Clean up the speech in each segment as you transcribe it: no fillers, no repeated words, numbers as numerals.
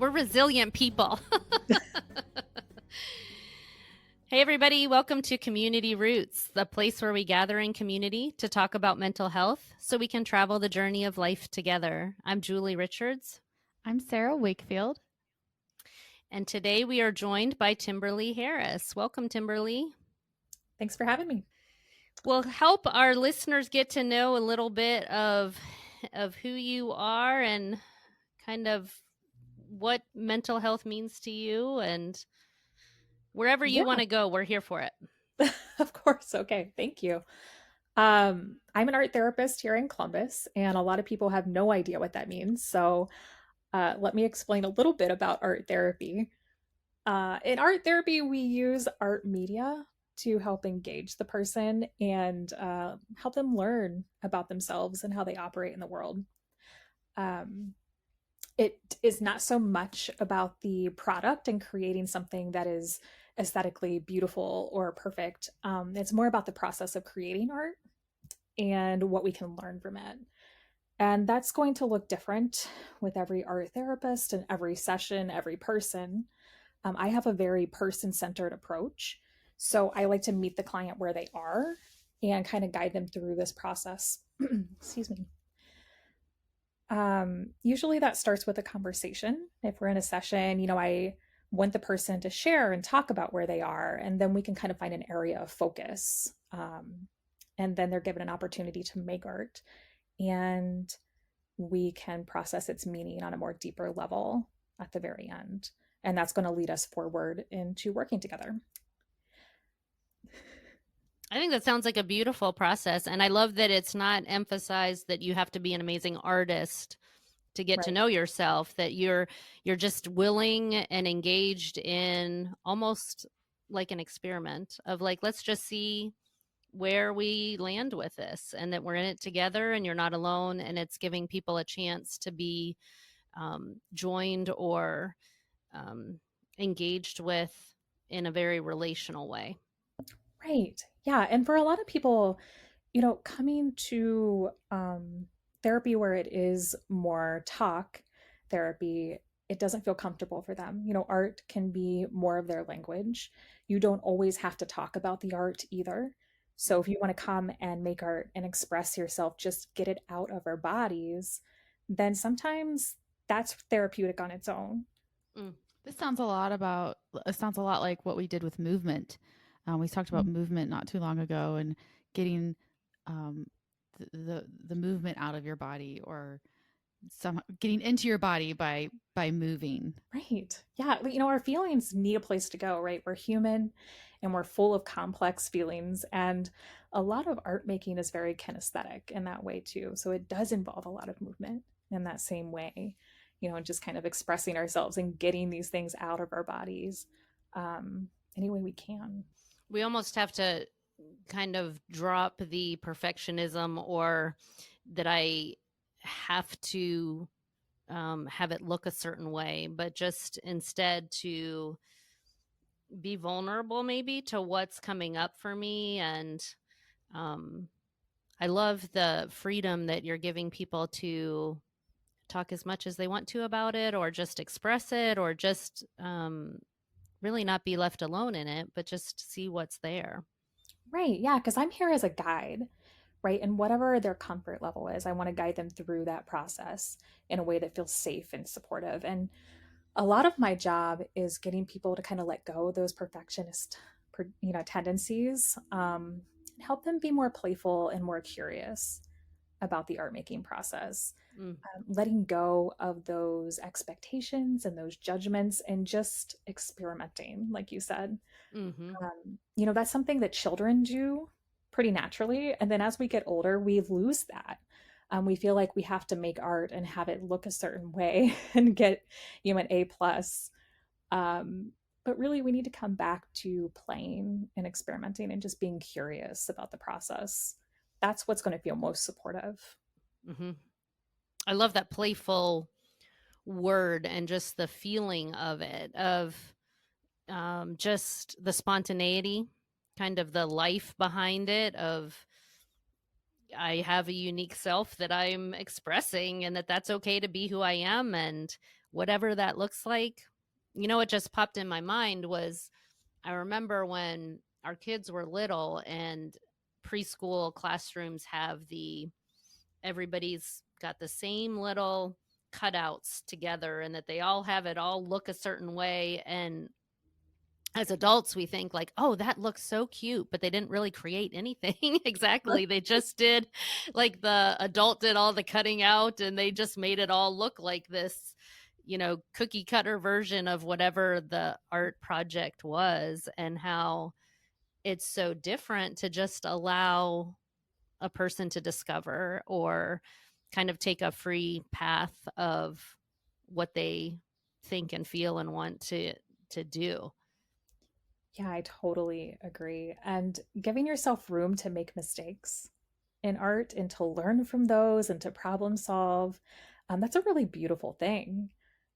We're resilient people. Hey, everybody. Welcome to Community Roots, the place where we gather in community to talk about mental health so we can travel the journey of life together. I'm Julie Richards. I'm Sarah Wakefield. And today we are joined by Timberlee Harris. Welcome, Timberlee. Thanks for having me. We'll help our listeners get to know a little bit of who you are and kind of what mental health means to you, and wherever you want to go, we're here for it. Of course. Okay. Thank you. I'm an art therapist here in Columbus, and a lot of people have no idea what that means. So let me explain a little bit about art therapy. In art therapy, we use art media to help engage the person and help them learn about themselves and how they operate in the world. It is not so much about the product and creating something that is aesthetically beautiful or perfect. It's more about the process of creating art and what we can learn from it. And that's going to look different with every art therapist and every session, every person. I have a very person-centered approach. So I like to meet the client where they are and kind of guide them through this process. Excuse me. Usually that starts with a conversation. If we're in a session, I want the person to share and talk about where they are, and then we can kind of find an area of focus. And then they're given an opportunity to make art, and we can process its meaning on a more deeper level at the very end. And that's going to lead us forward into working together. I think that sounds like a beautiful process. And I love that it's not emphasized that you have to be an amazing artist to get to know yourself, that you're just willing and engaged in almost like an experiment of like, let's just see where we land with this, and that we're in it together and you're not alone, and it's giving people a chance to be joined or engaged with in a very relational way. Right. Yeah. And for a lot of people, coming to therapy where it is more talk therapy, it doesn't feel comfortable for them. Art can be more of their language. You don't always have to talk about the art either. So if you want to come and make art and express yourself, just get it out of our bodies, then sometimes that's therapeutic on its own. This sounds a lot like what we did with movement. We talked about movement not too long ago, and getting the movement out of your body, or getting into your body by moving. Right. Yeah. Our feelings need a place to go, right? We're human and we're full of complex feelings. And a lot of art making is very kinesthetic in that way too. So it does involve a lot of movement in that same way, just kind of expressing ourselves and getting these things out of our bodies any way we can. We almost have to kind of drop the perfectionism, or that I have to have it look a certain way, but just instead to be vulnerable maybe to what's coming up for me. And I love the freedom that you're giving people to talk as much as they want to about it, or just express it, or just really not be left alone in it, but just see what's there. Right. Yeah. Because I'm here as a guide, right? And whatever their comfort level is, I want to guide them through that process in a way that feels safe and supportive. And a lot of my job is getting people to kind of let go of those perfectionist, tendencies, help them be more playful and more curious about the art making process. Letting go of those expectations and those judgments and just experimenting, like you said. That's something that children do pretty naturally. And then as we get older, we lose that. We feel like we have to make art and have it look a certain way and get an A plus. But really, we need to come back to playing and experimenting and just being curious about the process. That's what's going to feel most supportive. I love that playful word and just the feeling of it, of just the spontaneity, kind of the life behind it, of I have a unique self that I'm expressing, and that's okay to be who I am. And whatever that looks like. You know, what just popped in my mind was I remember when our kids were little and preschool classrooms have everybody's got the same little cutouts together and that they all have it all look a certain way. And as adults, we think like, oh, that looks so cute, but they didn't really create anything. Exactly. They just did, like, the adult did all the cutting out and they just made it all look like this, cookie cutter version of whatever the art project was, and how it's so different to just allow a person to discover or kind of take a free path of what they think and feel and want to do. Yeah, I totally agree. And giving yourself room to make mistakes in art and to learn from those and to problem solve, that's a really beautiful thing.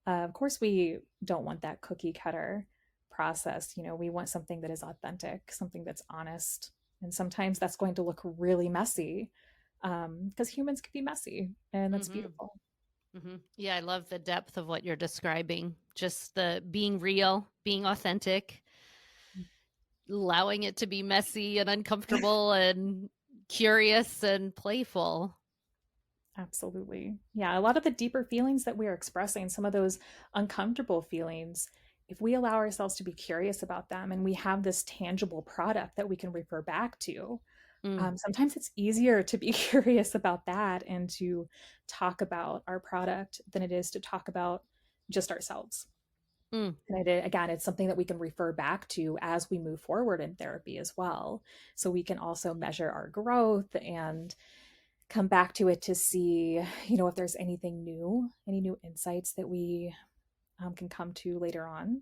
Of course, we don't want that cookie cutter process. We want something that is authentic, something that's honest. And sometimes that's going to look really messy, because humans can be messy, and that's Mm-hmm. beautiful. Mm-hmm. Yeah, I love the depth of what you're describing. Just the being real, being authentic, allowing it to be messy and uncomfortable and curious and playful. Absolutely. Yeah, a lot of the deeper feelings that we are expressing, some of those uncomfortable feelings, if we allow ourselves to be curious about them and we have this tangible product that we can refer back to, sometimes it's easier to be curious about that and to talk about our product than it is to talk about just ourselves. Mm. And again, it's something that we can refer back to as we move forward in therapy as well. So we can also measure our growth and come back to it to see, if there's anything new, any new insights that we can come to later on,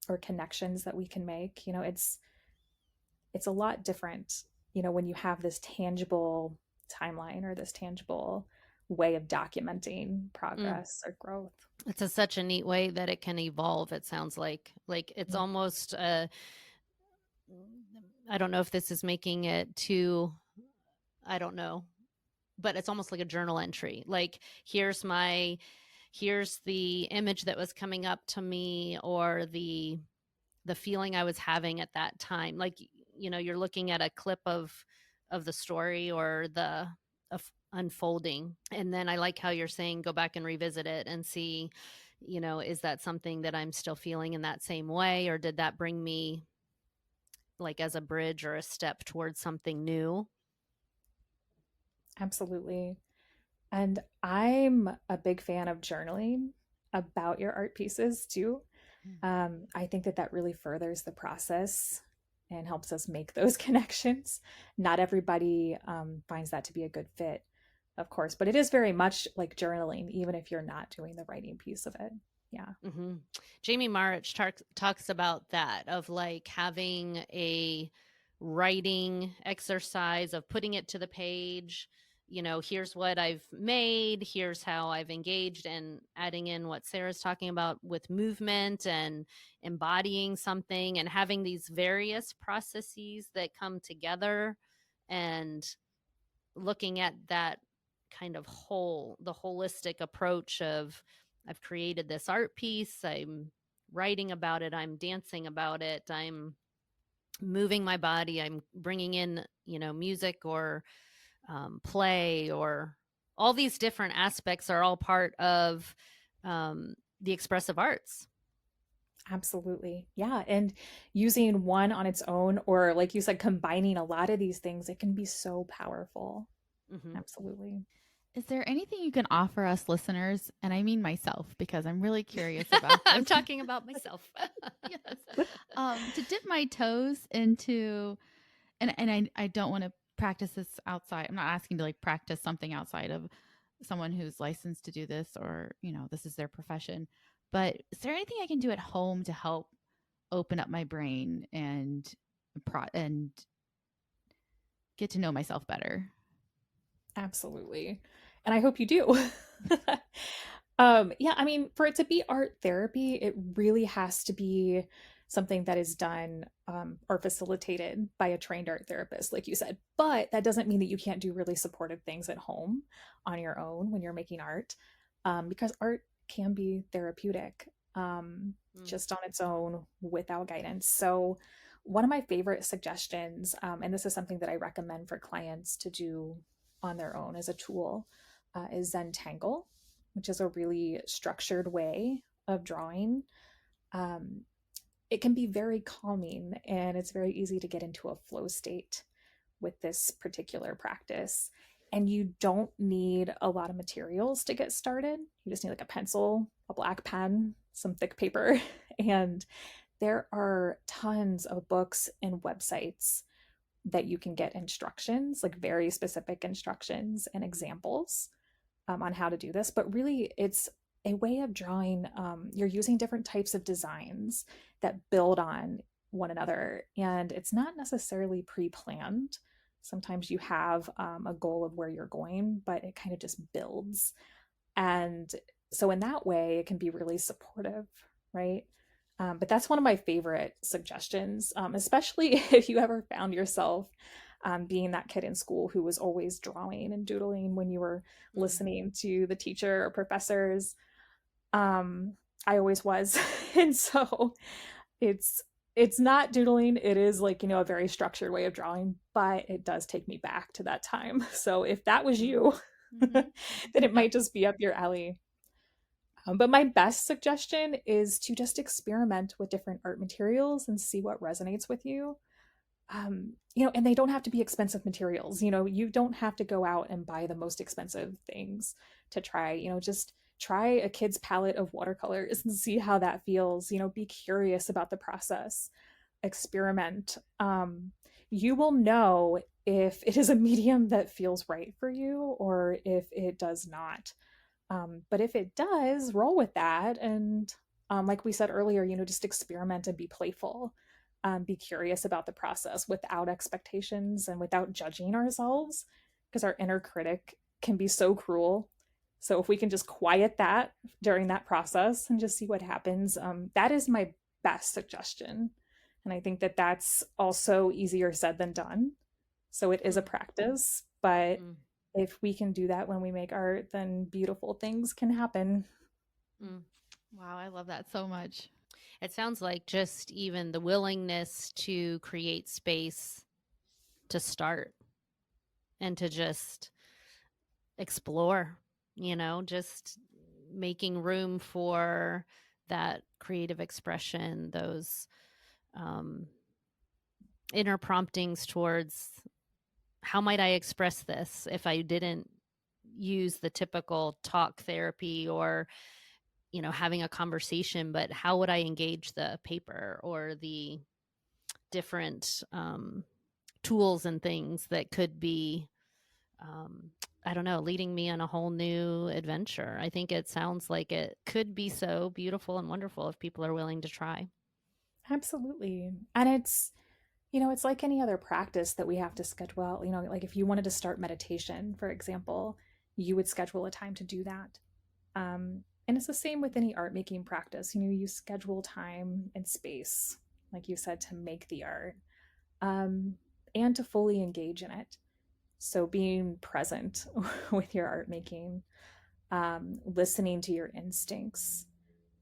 or connections that we can make. It's a lot different, when you have this tangible timeline or this tangible way of documenting progress or growth. It's such a neat way that it can evolve. It sounds like it's almost I don't know if this is making it too, I don't know, but it's almost like a journal entry. Like, here's the image that was coming up to me, or the feeling I was having at that time. Like, you're looking at a clip of the story or the unfolding. And then I like how you're saying, go back and revisit it and see, is that something that I'm still feeling in that same way? Or did that bring me, like, as a bridge or a step towards something new? Absolutely. And I'm a big fan of journaling about your art pieces too. I think that really furthers the process and helps us make those connections. Not everybody finds that to be a good fit, of course, but it is very much like journaling, even if you're not doing the writing piece of it. Yeah. Mm-hmm. Jamie Marich talks about that, of like having a writing exercise, of putting it to the page. Here's what I've made, here's how I've engaged, and adding in what Sarah's talking about with movement and embodying something, and having these various processes that come together, and looking at that kind of the holistic approach of, I've created this art piece, I'm writing about it, I'm dancing about it, I'm moving my body, I'm bringing in, music or play, or all these different aspects are all part of the expressive arts. Absolutely. Yeah. And using one on its own, or like you said, combining a lot of these things, it can be so powerful. Mm-hmm. Absolutely. Is there anything you can offer us listeners? And I mean myself, because I'm really curious about this. I'm talking about myself. Yes. To dip my toes into, and I don't want to practice this outside. I'm not asking to like practice something outside of someone who's licensed to do this, or, this is their profession. But is there anything I can do at home to help open up my brain and get to know myself better? Absolutely. And I hope you do. Yeah, I mean, for it to be art therapy, it really has to be something that is done, or facilitated by a trained art therapist, like you said. But that doesn't mean that you can't do really supportive things at home on your own when you're making art. because art can be therapeutic Mm. just on its own without guidance. So, one of my favorite suggestions, and this is something that I recommend for clients to do on their own as a tool, is Zentangle, which is a really structured way of drawing. Um, it can be very calming and it's very easy to get into a flow state with this particular practice. And you don't need a lot of materials to get started. You just need like a pencil, a black pen, some thick paper. And there are tons of books and websites that you can get instructions, like very specific instructions and examples on how to do this. But really, it's a way of drawing. You're using different types of designs that build on one another, and it's not necessarily pre-planned. Sometimes you have a goal of where you're going, but it kind of just builds. And so, in that way, it can be really supportive, right? But that's one of my favorite suggestions, especially if you ever found yourself being that kid in school who was always drawing and doodling when you were Mm. listening to the teacher or professors. Um, I always was. And so it's it's not doodling. It is like, a very structured way of drawing, but it does take me back to that time. So if that was Mm. you, then Mhm. it Yep. might just be up your alley. But my best suggestion is to just experiment with different art materials and see what resonates with you. And they don't have to be expensive materials. You don't have to go out and buy the most expensive things to try. Just try a kid's palette of watercolors and see how that feels. Be curious about the process, experiment. You will know if it is a medium that feels right for you or if it does not. But if it does, roll with that. And like we said earlier, just experiment and be playful. Be curious about the process without expectations and without judging ourselves, because our inner critic can be so cruel. So if we can just quiet that during that process and just see what happens, that is my best suggestion. And I think that that's also easier said than done. So it is a Mm. practice, but Mm. if we can do that when we make art, then beautiful things can happen. Mm. Wow, I love that so much. It sounds like just even the willingness to create space to start and to just explore, just making room for that creative expression, those um, inner promptings towards how might I express this if I didn't use the typical talk therapy or having a conversation, but how would I engage the paper or the different tools and things that could be um, I don't know, leading me on a whole new adventure. I think it sounds like it could be so beautiful and wonderful if people are willing to try. Absolutely. And it's like any other practice that we have to schedule out. Like if you wanted to start meditation, for example, you would schedule a time to do that. And it's the same with any art making practice. You schedule time and space, like you said, to make the art, um, and to fully engage in it. So being present with your art making, listening to your instincts,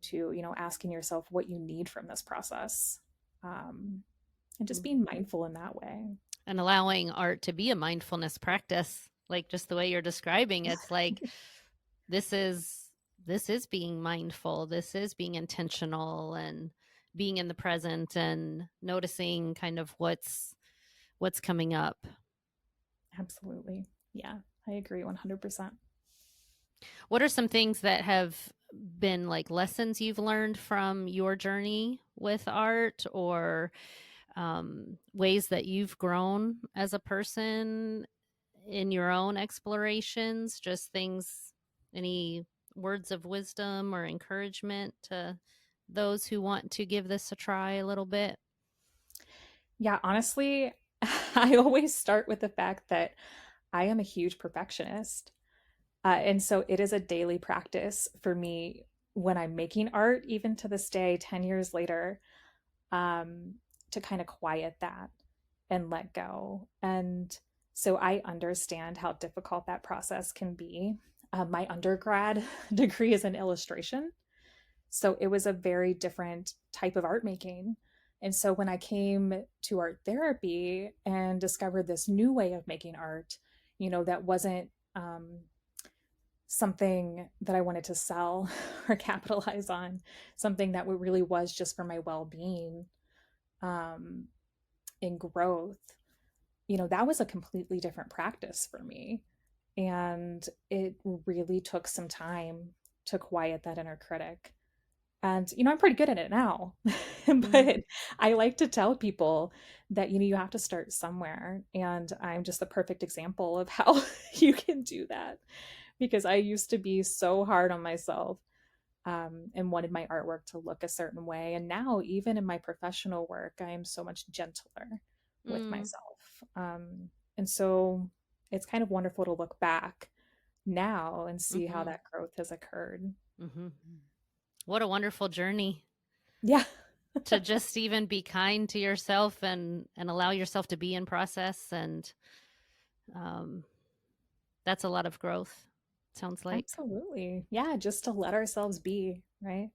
to asking yourself what you need from this process, and just Mm. being mindful in that way. And allowing art to be a mindfulness practice, like just the way you're describing, it's like this is this is being mindful, this is being intentional and being in the present and noticing kind of what's coming up. Absolutely. Yeah, I agree 100%. What are some things that have been like lessons you've learned from your journey with art or ways that you've grown as a person in your own explorations? Just things, any words of wisdom or encouragement to those who want to give this a try a little bit? Yeah, honestly, I always start with the fact that I am a huge perfectionist. And so it is a daily practice for me when I'm making art, even to this day, 10 years later, um, to kind of quiet that and let go. And so I understand how difficult that process can be. My undergrad degree is in illustration. So it was a very different type of art making. And so when I came to art therapy and discovered this new way of making art, that wasn't something that I wanted to sell or capitalize on, something that really was just for my well-being um, and growth, that was a completely different practice for me. And it really took some time to quiet that inner critic. And, I'm pretty good at it now. But I like to tell people that, you have to start somewhere. And I'm just the perfect example of how you can do that, because I used to be so hard on myself and wanted my artwork to look a certain way. And now, even in my professional work, I am so much gentler with myself. And so it's kind of wonderful to look back now and see how that growth has occurred. What a wonderful journey. Yeah. To just even be kind to yourself and allow yourself to be in process. And that's a lot of growth, sounds like. Absolutely. Yeah, just to let ourselves be, right?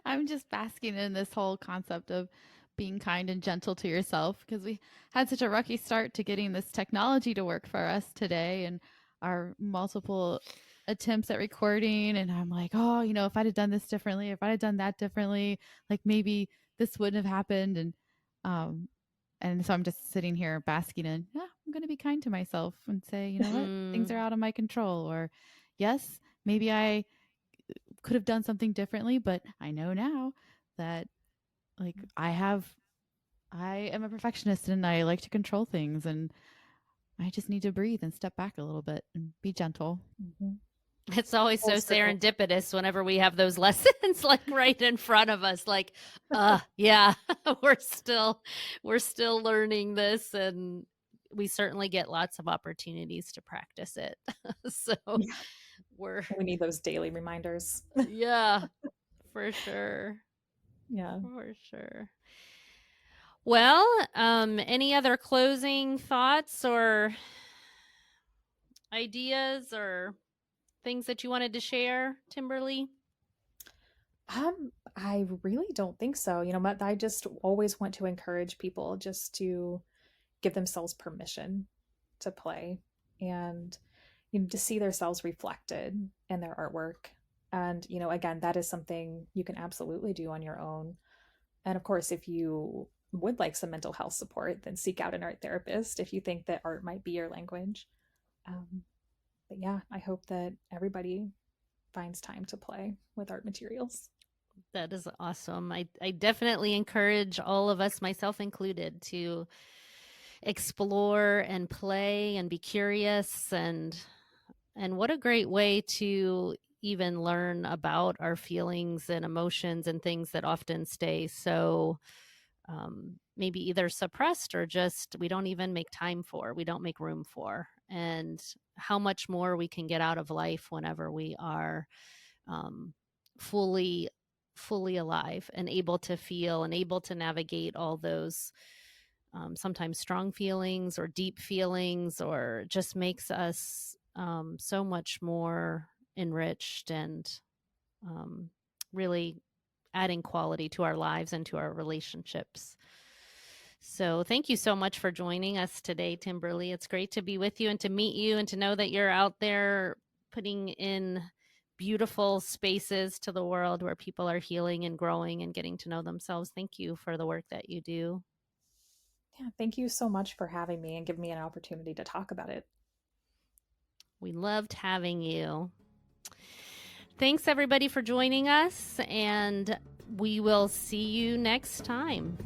I'm just basking in this whole concept of being kind and gentle to yourself, because we had such a rocky start to getting this technology to work for us today, and our multiple attempts at recording. And I'm like, oh, if I'd have done this differently, if I'd have done that differently, like maybe this wouldn't have happened. And so I'm just sitting here basking in, yeah, I'm going to be kind to myself and say, what, things are out of my control. Or yes, maybe I could have done something differently, but I know now that like I am a perfectionist and I like to control things, and I just need to breathe and step back a little bit and be gentle. It's always so serendipitous whenever we have those lessons like right in front of us, like, yeah, we're still learning this, and we certainly get lots of opportunities to practice it. So we need those daily reminders. Yeah, for sure. Yeah. For sure. Well, any other closing thoughts or ideas or things that you wanted to share, Timberlee? I really don't think so. I just always want to encourage people just to give themselves permission to play and to see themselves reflected in their artwork. And again, that is something you can absolutely do on your own. And of course, if you would like some mental health support, then seek out an art therapist if you think that art might be your language. But yeah, I hope that everybody finds time to play with art materials. That is awesome. I definitely encourage all of us, myself included, to explore and play and be curious. And what a great way to even learn about our feelings and emotions and things that often stay so maybe either suppressed or just we don't even make time for, we don't make room for, and how much more we can get out of life whenever we are fully alive and able to feel and able to navigate all those sometimes strong feelings or deep feelings, or just makes us so much more enriched and really adding quality to our lives and to our relationships. So thank you so much for joining us today, Timberlee. It's great to be with you and to meet you and to know that you're out there putting in beautiful spaces to the world where people are healing and growing and getting to know themselves. Thank you for the work that you do. Yeah, thank you so much for having me and giving me an opportunity to talk about it. We loved having you. Thanks, everybody, for joining us, and we will see you next time.